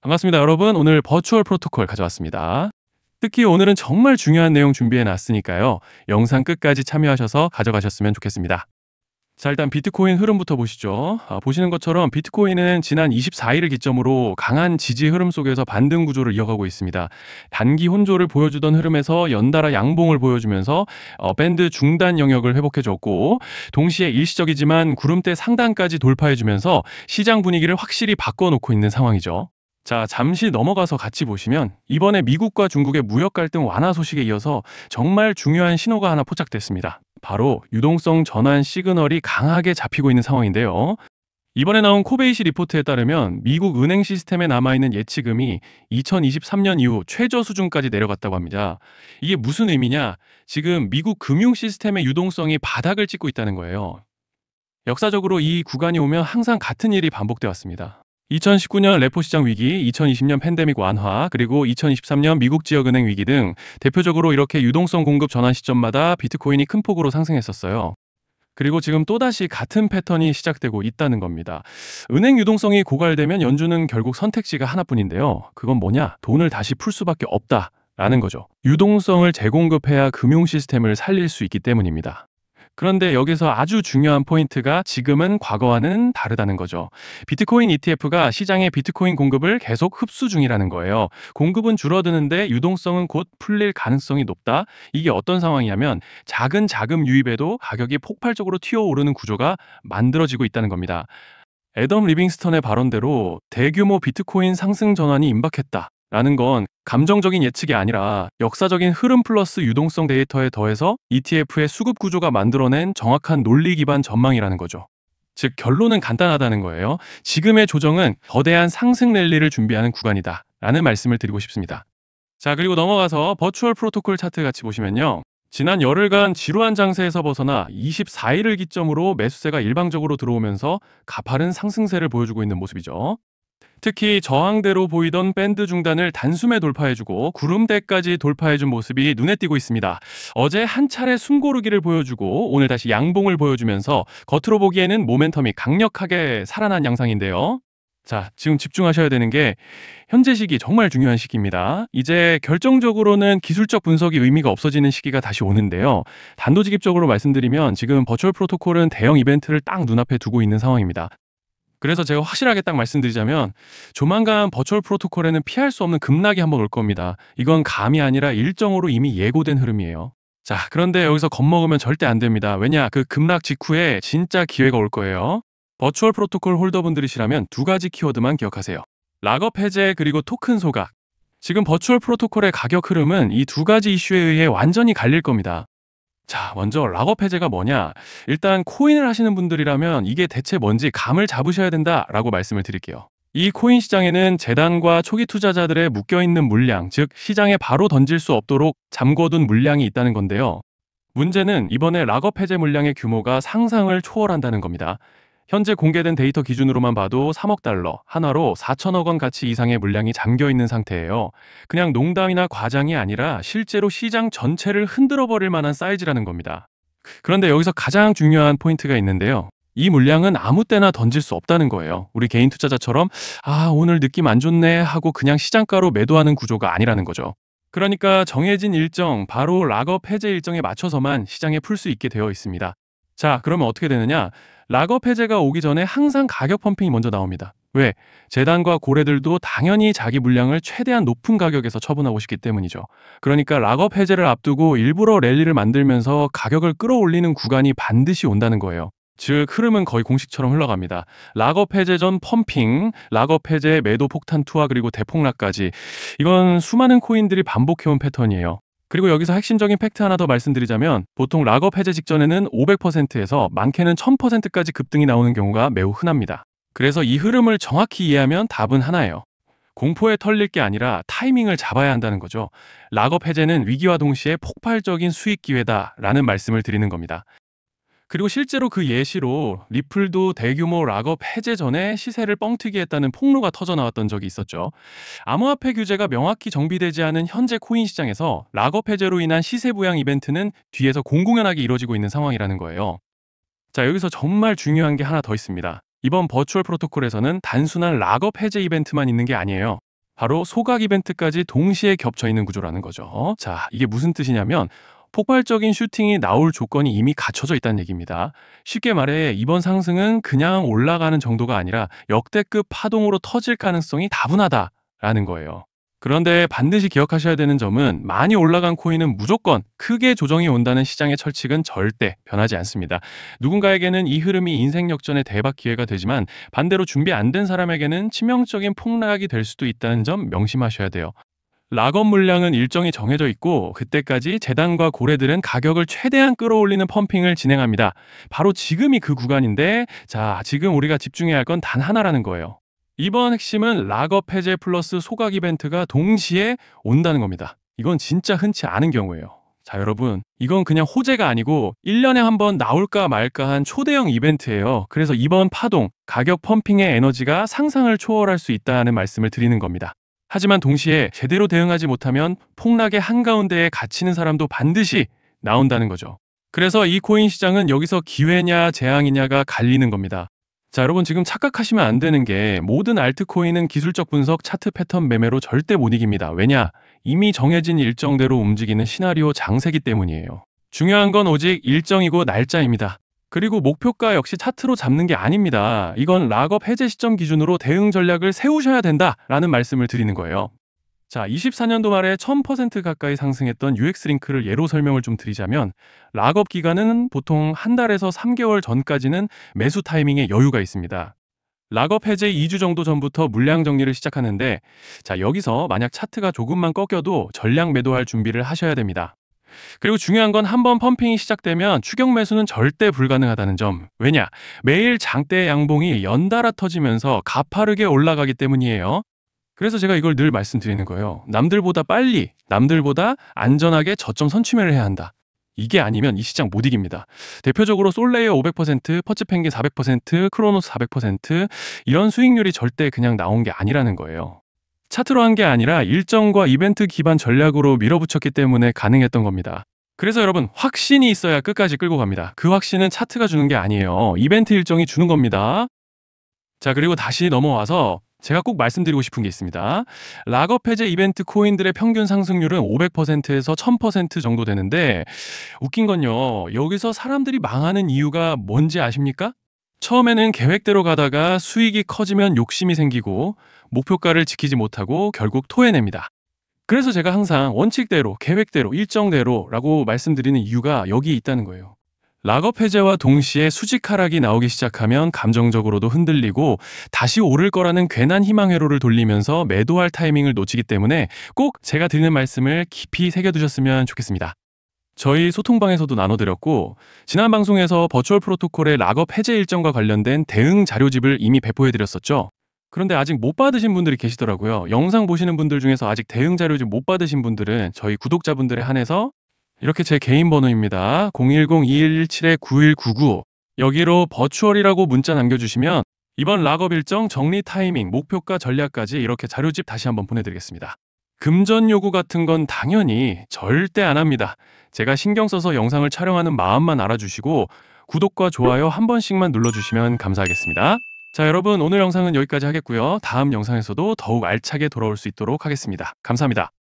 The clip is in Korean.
반갑습니다, 여러분. 오늘 버추얼 프로토콜 가져왔습니다. 특히 오늘은 정말 중요한 내용 준비해 놨으니까요. 영상 끝까지 참여하셔서 가져가셨으면 좋겠습니다. 자, 일단 비트코인 흐름부터 보시죠. 보시는 것처럼 비트코인은 지난 24일을 기점으로 강한 지지 흐름 속에서 반등 구조를 이어가고 있습니다. 단기 혼조를 보여주던 흐름에서 연달아 양봉을 보여주면서 밴드 중단 영역을 회복해줬고, 동시에 일시적이지만 구름대 상단까지 돌파해주면서 시장 분위기를 확실히 바꿔놓고 있는 상황이죠. 자, 잠시 넘어가서 같이 보시면 이번에 미국과 중국의 무역 갈등 완화 소식에 이어서 정말 중요한 신호가 하나 포착됐습니다. 바로 유동성 전환 시그널이 강하게 잡히고 있는 상황인데요. 이번에 나온 코베이시 리포트에 따르면 미국 은행 시스템에 남아있는 예치금이 2023년 이후 최저 수준까지 내려갔다고 합니다. 이게 무슨 의미냐? 지금 미국 금융 시스템의 유동성이 바닥을 찍고 있다는 거예요. 역사적으로 이 구간이 오면 항상 같은 일이 반복돼 왔습니다. 2019년 레포 시장 위기, 2020년 팬데믹 완화, 그리고 2023년 미국 지역은행 위기 등 대표적으로 이렇게 유동성 공급 전환 시점마다 비트코인이 큰 폭으로 상승했었어요. 그리고 지금 또다시 같은 패턴이 시작되고 있다는 겁니다. 은행 유동성이 고갈되면 연준은 결국 선택지가 하나뿐인데요. 그건 뭐냐? 돈을 다시 풀 수밖에 없다라는 거죠. 유동성을 재공급해야 금융 시스템을 살릴 수 있기 때문입니다. 그런데 여기서 아주 중요한 포인트가 지금은 과거와는 다르다는 거죠. 비트코인 ETF가 시장의 비트코인 공급을 계속 흡수 중이라는 거예요. 공급은 줄어드는데 유동성은 곧 풀릴 가능성이 높다. 이게 어떤 상황이냐면 작은 자금 유입에도 가격이 폭발적으로 튀어오르는 구조가 만들어지고 있다는 겁니다. 애덤 리빙스턴의 발언대로 대규모 비트코인 상승 전환이 임박했다 라는 건 감정적인 예측이 아니라 역사적인 흐름 플러스 유동성 데이터에 더해서 ETF의 수급 구조가 만들어낸 정확한 논리 기반 전망이라는 거죠. 즉 결론은 간단하다는 거예요. 지금의 조정은 거대한 상승 랠리를 준비하는 구간이다 라는 말씀을 드리고 싶습니다. 자, 그리고 넘어가서 버추얼 프로토콜 차트 같이 보시면요. 지난 열흘간 지루한 장세에서 벗어나 24일을 기점으로 매수세가 일방적으로 들어오면서 가파른 상승세를 보여주고 있는 모습이죠. 특히 저항대로 보이던 밴드 중단을 단숨에 돌파해주고 구름대까지 돌파해준 모습이 눈에 띄고 있습니다. 어제 한 차례 숨고르기를 보여주고 오늘 다시 양봉을 보여주면서 겉으로 보기에는 모멘텀이 강력하게 살아난 양상인데요. 자, 지금 집중하셔야 되는 게 현재 시기 정말 중요한 시기입니다. 이제 결정적으로는 기술적 분석이 의미가 없어지는 시기가 다시 오는데요. 단도직입적으로 말씀드리면 지금 버추얼 프로토콜은 대형 이벤트를 딱 눈앞에 두고 있는 상황입니다. 그래서 제가 확실하게 딱 말씀드리자면 조만간 버추얼 프로토콜에는 피할 수 없는 급락이 한번 올 겁니다. 이건 감이 아니라 일정으로 이미 예고된 흐름이에요. 자, 그런데 여기서 겁먹으면 절대 안 됩니다. 왜냐? 그 급락 직후에 진짜 기회가 올 거예요. 버추얼 프로토콜 홀더분들이시라면 두 가지 키워드만 기억하세요. 락업 해제 그리고 토큰 소각. 지금 버추얼 프로토콜의 가격 흐름은 이 두 가지 이슈에 의해 완전히 갈릴 겁니다. 자, 먼저 락업 해제가 뭐냐? 일단 코인을 하시는 분들이라면 이게 대체 뭔지 감을 잡으셔야 된다라고 말씀을 드릴게요. 이 코인 시장에는 재단과 초기 투자자들의 묶여있는 물량, 즉 시장에 바로 던질 수 없도록 잠궈둔 물량이 있다는 건데요. 문제는 이번에 락업 해제 물량의 규모가 상상을 초월한다는 겁니다. 현재 공개된 데이터 기준으로만 봐도 3억 달러, 하나로 4천억 원 가치 이상의 물량이 잠겨있는 상태예요. 그냥 농담이나 과장이 아니라 실제로 시장 전체를 흔들어버릴 만한 사이즈라는 겁니다. 그런데 여기서 가장 중요한 포인트가 있는데요. 이 물량은 아무 때나 던질 수 없다는 거예요. 우리 개인 투자자처럼 오늘 느낌 안 좋네 하고 그냥 시장가로 매도하는 구조가 아니라는 거죠. 그러니까 정해진 일정, 바로 락업 해제 일정에 맞춰서만 시장에 풀 수 있게 되어 있습니다. 자, 그러면 어떻게 되느냐? 락업 해제가 오기 전에 항상 가격 펌핑이 먼저 나옵니다. 왜? 재단과 고래들도 당연히 자기 물량을 최대한 높은 가격에서 처분하고 싶기 때문이죠. 그러니까 락업 해제를 앞두고 일부러 랠리를 만들면서 가격을 끌어올리는 구간이 반드시 온다는 거예요. 즉 흐름은 거의 공식처럼 흘러갑니다. 락업 해제 전 펌핑, 락업 해제 매도 폭탄 투하 그리고 대폭락까지, 이건 수많은 코인들이 반복해온 패턴이에요. 그리고 여기서 핵심적인 팩트 하나 더 말씀드리자면 보통 락업 해제 직전에는 500%에서 많게는 1000%까지 급등이 나오는 경우가 매우 흔합니다. 그래서 이 흐름을 정확히 이해하면 답은 하나예요. 공포에 털릴 게 아니라 타이밍을 잡아야 한다는 거죠. 락업 해제는 위기와 동시에 폭발적인 수익 기회다라는 말씀을 드리는 겁니다. 그리고 실제로 그 예시로 리플도 대규모 락업 해제 전에 시세를 뻥튀기 했다는 폭로가 터져 나왔던 적이 있었죠. 암호화폐 규제가 명확히 정비되지 않은 현재 코인 시장에서 락업 해제로 인한 시세 부양 이벤트는 뒤에서 공공연하게 이루어지고 있는 상황이라는 거예요. 자, 여기서 정말 중요한 게 하나 더 있습니다. 이번 버추얼 프로토콜에서는 단순한 락업 해제 이벤트만 있는 게 아니에요. 바로 소각 이벤트까지 동시에 겹쳐 있는 구조라는 거죠. 자, 이게 무슨 뜻이냐면 폭발적인 슈팅이 나올 조건이 이미 갖춰져 있다는 얘기입니다. 쉽게 말해 이번 상승은 그냥 올라가는 정도가 아니라 역대급 파동으로 터질 가능성이 다분하다라는 거예요. 그런데 반드시 기억하셔야 되는 점은 많이 올라간 코인은 무조건 크게 조정이 온다는 시장의 철칙은 절대 변하지 않습니다. 누군가에게는 이 흐름이 인생 역전의 대박 기회가 되지만 반대로 준비 안 된 사람에게는 치명적인 폭락이 될 수도 있다는 점 명심하셔야 돼요. 락업 물량은 일정이 정해져 있고 그때까지 재단과 고래들은 가격을 최대한 끌어올리는 펌핑을 진행합니다. 바로 지금이 그 구간인데 자, 지금 우리가 집중해야 할 건 단 하나라는 거예요. 이번 핵심은 락업 해제 플러스 소각 이벤트가 동시에 온다는 겁니다. 이건 진짜 흔치 않은 경우예요. 자, 여러분, 이건 그냥 호재가 아니고 1년에 한 번 나올까 말까 한 초대형 이벤트예요. 그래서 이번 파동, 가격 펌핑의 에너지가 상상을 초월할 수 있다는 말씀을 드리는 겁니다. 하지만 동시에 제대로 대응하지 못하면 폭락의 한가운데에 갇히는 사람도 반드시 나온다는 거죠. 그래서 이 코인 시장은 여기서 기회냐 재앙이냐가 갈리는 겁니다. 자, 여러분 지금 착각하시면 안 되는 게 모든 알트코인은 기술적 분석, 차트 패턴 매매로 절대 못 이깁니다. 왜냐? 이미 정해진 일정대로 움직이는 시나리오 장세기 때문이에요. 중요한 건 오직 일정이고 날짜입니다. 그리고 목표가 역시 차트로 잡는 게 아닙니다. 이건 락업 해제 시점 기준으로 대응 전략을 세우셔야 된다라는 말씀을 드리는 거예요. 자, 24년도 말에 1000% 가까이 상승했던 UX링크를 예로 설명을 좀 드리자면 락업 기간은 보통 한 달에서 3개월 전까지는 매수 타이밍에 여유가 있습니다. 락업 해제 2주 정도 전부터 물량 정리를 시작하는데 자, 여기서 만약 차트가 조금만 꺾여도 전량 매도할 준비를 하셔야 됩니다. 그리고 중요한 건 한번 펌핑이 시작되면 추격 매수는 절대 불가능하다는 점. 왜냐? 매일 장대 양봉이 연달아 터지면서 가파르게 올라가기 때문이에요. 그래서 제가 이걸 늘 말씀드리는 거예요. 남들보다 빨리, 남들보다 안전하게 저점 선취매를 해야 한다. 이게 아니면 이 시장 못 이깁니다. 대표적으로 솔레이어 500%, 퍼츠펭귄 400%, 크로노스 400% 이런 수익률이 절대 그냥 나온 게 아니라는 거예요. 차트로 한 게 아니라 일정과 이벤트 기반 전략으로 밀어붙였기 때문에 가능했던 겁니다. 그래서 여러분 확신이 있어야 끝까지 끌고 갑니다. 그 확신은 차트가 주는 게 아니에요. 이벤트 일정이 주는 겁니다. 자, 그리고 다시 넘어와서 제가 꼭 말씀드리고 싶은 게 있습니다. 락업 해제 이벤트 코인들의 평균 상승률은 500%에서 1000% 정도 되는데 웃긴 건요. 여기서 사람들이 망하는 이유가 뭔지 아십니까? 처음에는 계획대로 가다가 수익이 커지면 욕심이 생기고 목표가를 지키지 못하고 결국 토해냅니다. 그래서 제가 항상 원칙대로, 계획대로, 일정대로라고 말씀드리는 이유가 여기 있다는 거예요. 락업 해제와 동시에 수직 하락이 나오기 시작하면 감정적으로도 흔들리고 다시 오를 거라는 괜한 희망 회로를 돌리면서 매도할 타이밍을 놓치기 때문에 꼭 제가 드리는 말씀을 깊이 새겨두셨으면 좋겠습니다. 저희 소통방에서도 나눠드렸고 지난 방송에서 버추얼 프로토콜의 락업 해제 일정과 관련된 대응 자료집을 이미 배포해드렸었죠. 그런데 아직 못 받으신 분들이 계시더라고요. 영상 보시는 분들 중에서 아직 대응 자료집 못 받으신 분들은 저희 구독자분들에 한해서 이렇게 제 개인 번호입니다. 010-2117-9199 여기로 버추얼이라고 문자 남겨주시면 이번 락업 일정 정리 타이밍, 목표가 전략까지 이렇게 자료집 다시 한번 보내드리겠습니다. 금전 요구 같은 건 당연히 절대 안 합니다. 제가 신경 써서 영상을 촬영하는 마음만 알아주시고 구독과 좋아요 한 번씩만 눌러주시면 감사하겠습니다. 자, 여러분 오늘 영상은 여기까지 하겠고요. 다음 영상에서도 더욱 알차게 돌아올 수 있도록 하겠습니다. 감사합니다.